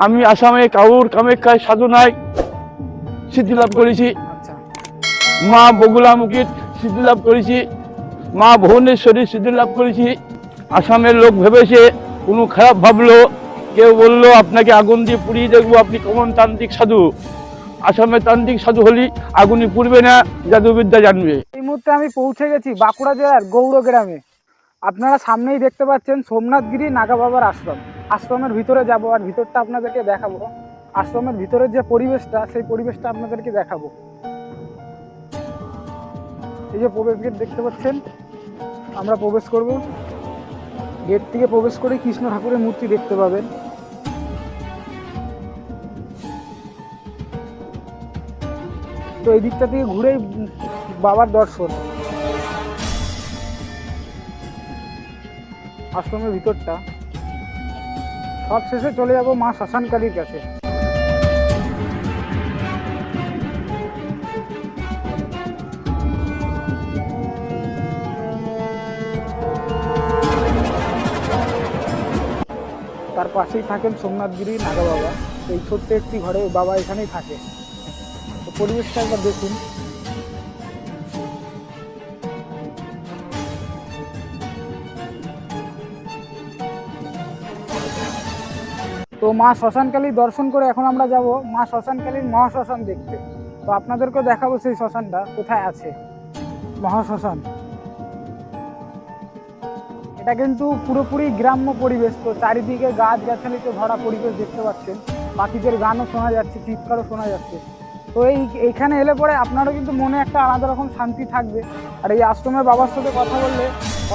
আমি আসামে কাউর কামাখ্যায় সাধনায় সিদ্ধি লাভ করেছি, মা বগুলামুখীর সিদ্ধি লাভ করেছি, মা ভুবনেশ্বরী সিদ্ধি লাভ করেছি। আসামের লোক ভেবেছে কোনো খারাপ ভাবলো, কেউ বললো আপনাকে আগুন দিয়ে পুড়িয়ে দেখবো, আপনি কেমন তান্ত্রিক সাধু। আসামের তান্ত্রিক সাধু হলে আগুনে পুড়বে না, জাদুবিদ্যা জানবে। এই মুহূর্তে আমি পৌঁছে গেছি বাঁকুড়া জেলার গৌড় গ্রামে। আপনারা সামনেই দেখতে পাচ্ছেন সোমনাথগিরি নাগা বাবার আশ্রম। আশ্রমের ভিতরে যাব আর ভিতরটা আপনাদেরকে দেখাবো। আশ্রমের ভিতরের যে পরিবেশটা, সেই পরিবেশটা আপনাদেরকে দেখাবো। এই যে প্রবেশ গেট দেখতে পাচ্ছেন, আমরা প্রবেশ করব। গেট থেকে প্রবেশ করে কৃষ্ণ ঠাকুরের মূর্তি দেখতে পাবেন। তো এই দিকটা থেকে ঘুরেই বাবার দর্শন। আশ্রমের ভিতরটা সব শেষে চলে যাব মা শ্মশানকালীর কাছে। তার পাশেই থাকেন সোমনাথগিরি নাগা বাবা। এই ছোট্ট একটি ঘরে বাবা এখানেই থাকে। তো পরিবেশটা একবার দেখুন। তো মা শ্মশানকালী দর্শন করে এখন আমরা যাব মা শ্মশানকালীর মহাশ্মশান দেখতে। তো আপনাদেরকেও দেখাবো সেই শ্মশানটা কোথায় আছে, মহাশ্মশান। এটা কিন্তু পুরোপুরি গ্রাম্য পরিবেশ। তো চারিদিকে গাছ গাছালিতে ভরা পরিবেশ দেখতে পাচ্ছেন। পাখিদের গানও শোনা যাচ্ছে, চিৎকারও শোনা যাচ্ছে। তো এইখানে এলে পরে আপনারও কিন্তু মনে একটা আলাদা রকম শান্তি থাকবে। আর এই আশ্রমের বাবার সাথে কথা বললে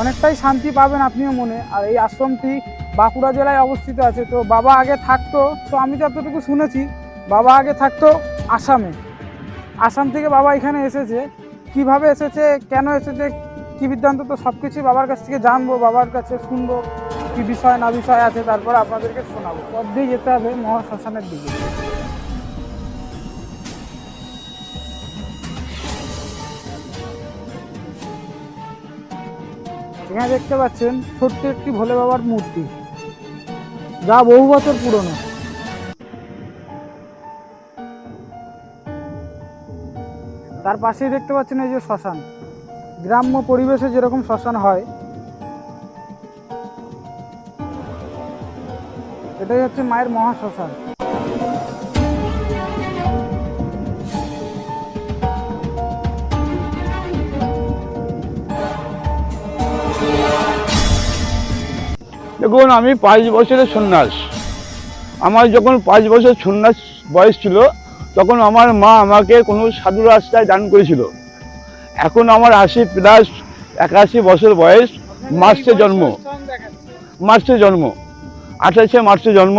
অনেকটাই শান্তি পাবেন আপনিও মনে। আর এই আশ্রমটি বাঁকুড়া জেলায় অবস্থিত আছে। তো বাবা আগে থাকতো, তো আমি যতটুকু শুনেছি বাবা আগে থাকতো আসামে। আসাম থেকে বাবা এখানে এসেছে। কিভাবে এসেছে, কেন এসেছে, কি বৃত্তান্ত, তো সব কিছুই বাবার কাছ থেকে জানবো, বাবার কাছে শুনবো কি বিষয় না বিষয় আছে, তারপর আপনাদেরকে শোনাবো। পথ দিয়ে যেতে হবে মহাশ্মশানের দিকে। এখানে দেখতে পাচ্ছেন ছোট্ট একটি ভোলে বাবার মূর্তি, যা বহু বছর পুরনো। তার পাশেই দেখতে পাচ্ছেন এই যে শ্মশান। গ্রাম্য পরিবেশে যেরকম শ্মশান হয়, এটাই হচ্ছে মায়ের মহাশ্মশান। দেখুন, আমি 5 বছরের সন্ন্যাস। আমার যখন 5 বছর সন্ন্যাস বয়স ছিল, তখন আমার মা আমাকে কোনো সাধু রাস্তায় দান করেছিল। এখন আমার 81 বছর বয়স। মার্চে জন্ম, 28শে মার্চে জন্ম।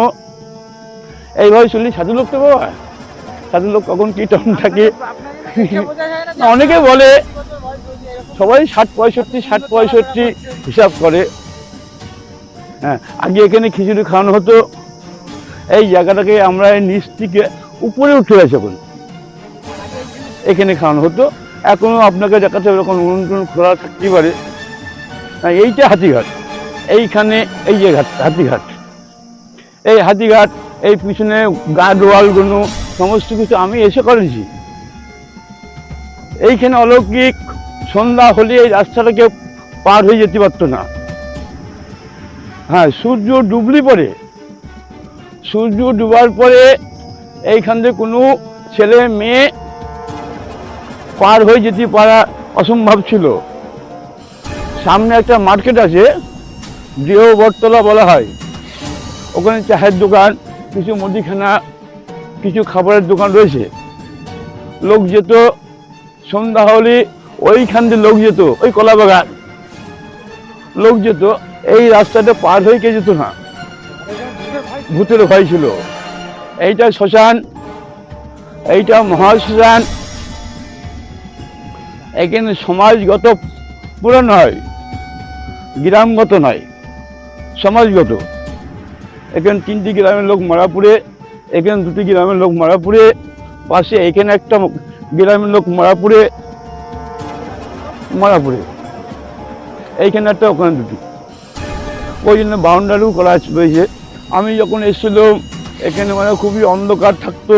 এইভাবে চলি। সাধু লোক তো বাবা, সাধু লোক কখন কি টন থাকে অনেকে বলে, সবাই 60-65 হিসাব করে। হ্যাঁ, আগে এখানে খিচুড়ি খাওয়ানো হতো। এই জায়গাটাকে আমরা নিচ থেকে উপরে উঠে গেছে, এখন এখানে খাওয়ানো হতো। এখনো আপনাকে দেখাতে এরকম উনুন খোলা থাকতেই পারে। এইটা হাতিঘাট। এইখানে এই যে হাতিঘাট, এই হাতিঘাট, এই পিছনে গার্ড ওয়ালগুলো সমস্ত কিছু আমি এসে করেছি। এইখানে অলৌকিক সন্ধ্যা হলে এই রাস্তাটাকে পার হয়ে যেতে পারতো না। হ্যাঁ, সূর্য ডুবলি পরে, সূর্য ডুবার পরে এইখান থেকে কোনো ছেলে মেয়ে পার হয়ে যেতে পারা অসম্ভব ছিল। সামনে একটা মার্কেট আছে, বটতলা বলা হয়। ওখানে চায়ের দোকান, কিছু মুদিখানা, কিছু খাবারের দোকান রয়েছে। লোক যেত সন্ধ্যা হলে, ওইখান দিয়ে লোক যেত, ওই কলা বাগান লোক যেত। এই রাস্তাটা পার হয়ে কে যেত না, ভূতের ভয় ছিল। এইটা শ্মশান, এইটা মহাশ্মশান। এখানে সমাজগত পূরণ হয়, গ্রামগত নয়, সমাজগত। এখানে 3টি গ্রামের লোক মারা পড়ে, এখানে 2টি গ্রামের লোক মারা পড়ে, পাশে এখানে একটা গ্রামের লোক মারা পড়ে, এইখানে একটা, ওখানে 2টি। ওই জন্য বাউন্ডারিও করা রয়েছে। আমি যখন এসেছিলাম এখানে মানে খুবই অন্ধকার থাকতো,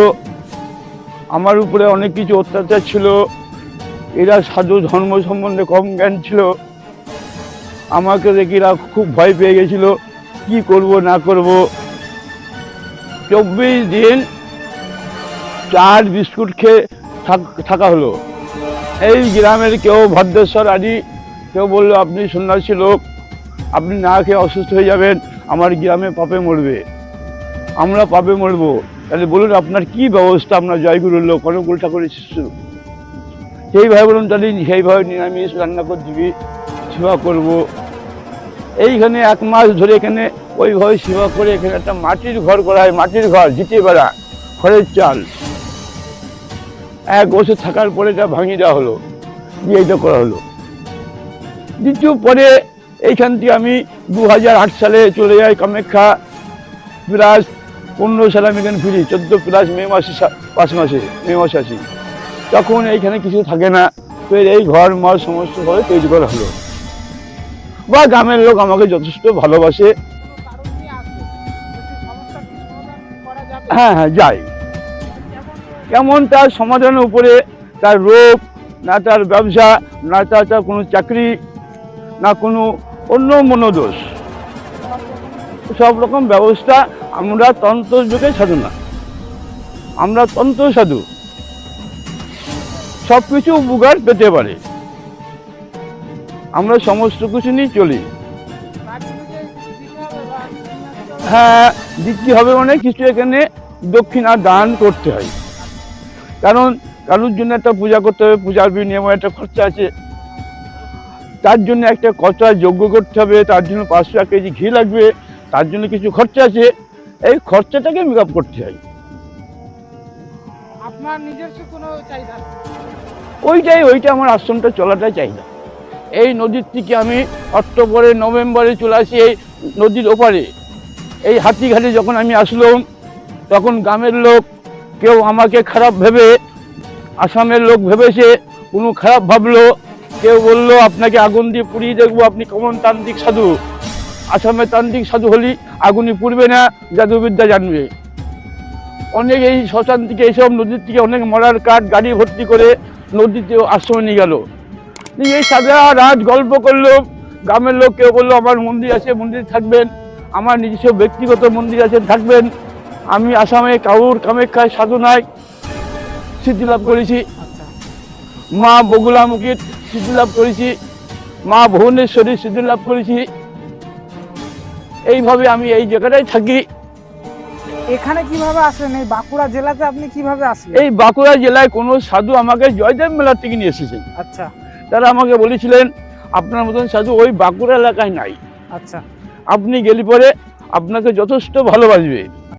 আমার উপরে অনেক কিছু অত্যাচার ছিল, এরা সাধু ধর্ম সম্বন্ধে কম জ্ঞান ছিল, আমাকে দেখে এরা খুব ভয় পেয়ে গেছিল, কি করব না করব। 24 দিন চার বিস্কুট খেয়ে থাকা হলো। এই গ্রামের কেউ ভদ্রেশ্বর আদি কেউ বললো আপনি সন্ন্যাসী লোক, আপনি না খেয়ে অসুস্থ হয়ে যাবেন, আমার গ্রামে পাপে মরবে, আমরা পাপে মরবো, তাহলে বলুন আপনার কি ব্যবস্থা, আমরা জয়গুরুর লোক, অনুকূল ঠাকুরের শিষ্য, সেইভাবে বলুন তাহলে সেইভাবে নিরামিষ রান্না করে দিবি, সেবা করব। এইখানে 1 মাস ধরে এখানে ওইভাবে সেবা করে এখানে একটা মাটির ঘর করা হয়, মাটির ঘর, জিতে বেড়া, খড়ের চাল। 1 বছর থাকার পরে এটা ভাঙিয়ে দেওয়া হলো, দিয়ে এটা করা হলো। দ্বিতীয় পরে এইখান থেকে আমি 2008 সালে চলে যাই কামাখ্যা, প্লাস 15 সালে আমি এখানে ফিরি, 14 প্লাস মে মাসে 5 মাসে মে মাসে আসি। তখন এইখানে কিছু থাকে না, ফের এই ঘর মর সমস্ত ভাবে তৈরি করা হলো, বা গ্রামের লোক আমাকে যথেষ্ট ভালোবাসে। হ্যাঁ হ্যাঁ যাই, কেমন তার সমাধানের উপরে, তার রোগ না, তার ব্যবসা না, তার কোনো চাকরি না, কোনো অন্য মনোদোষ, সব রকম ব্যবস্থা। আমরা তন্ত্র যুগে সাধু না, আমরা তন্ত্র সাধু, সব কিছু উপকার পেতে পারে, আমরা সমস্ত কিছু নিয়ে চলি। হ্যাঁ দিতে হবে, মানে কিছু এখানে দক্ষিণা দান করতে হয়, কারণ কারোর জন্য একটা পূজা করতে হবে, পূজার বিনিময়ে একটা খরচা আছে, তার জন্য একটা কচা যজ্ঞ করতে হবে, তার জন্য 500 কেজি ঘি লাগবে, তার জন্য কিছু খরচা আছে, এই খরচাটাকে মেকআপ করতে হয়। আপনার নিজস্ব কোনো চাহিদা? ওইটা আমার আশ্রমটা চলাটাই চাহিদা। এই নদীর থেকে আমি অক্টোবরে নভেম্বরে চলে আসি এই নদীর ওপারে। এই হাতিঘাটে যখন আমি আসলাম, তখন গ্রামের লোক কেউ আমাকে খারাপ ভেবে, আসামের লোক ভেবেছে, কোনো খারাপ ভাবলো, কেউ বললো আপনাকে আগুন দিয়ে পুড়িয়ে দেখবো, আপনি কেমন তান্ত্রিক সাধু, আসামের তান্ত্রিক সাধু হলি আগুনই পুড়বে না, জাদুবিদ্যা জানবে। অনেক এই শ্মশান থেকে, এইসব নদীর থেকে অনেক মরার কাঠ গাড়ি ভর্তি করে নদীতে আশ্রমে নিয়ে গেল, এই সারা রাত গল্প করলো। গ্রামের লোক কেউ বললো আমার মন্দির আছে, মন্দির থাকবেন, আমার নিজস্ব ব্যক্তিগত মন্দির আছে, থাকবেন। আমি আসামে কাউর কামাখ্যায় সাধনায় সিদ্ধি লাভ করেছি, মা বগুলামুখীর সিদ্ধি লাভ করেছি, মা ভুবনেশ্বরীর সিদ্ধি লাভ করেছি। এইভাবে আমি এই জায়গাটায় থাকি। এখানে কিভাবে আসলেন? এই বাঁকুড়া জেলাতে আপনি কিভাবে আসলেন? এই বাঁকুড়া জেলায় কোনো সাধু আমাকে জয়দেব মেলার থেকে নিয়ে এসেছেন। আচ্ছা, তারা আমাকে বলেছিলেন আপনার মতন সাধু ওই বাঁকুড়া এলাকায় নাই, আচ্ছা, আপনি গেলে পরে আপনাকে যথেষ্ট ভালোবাসবে।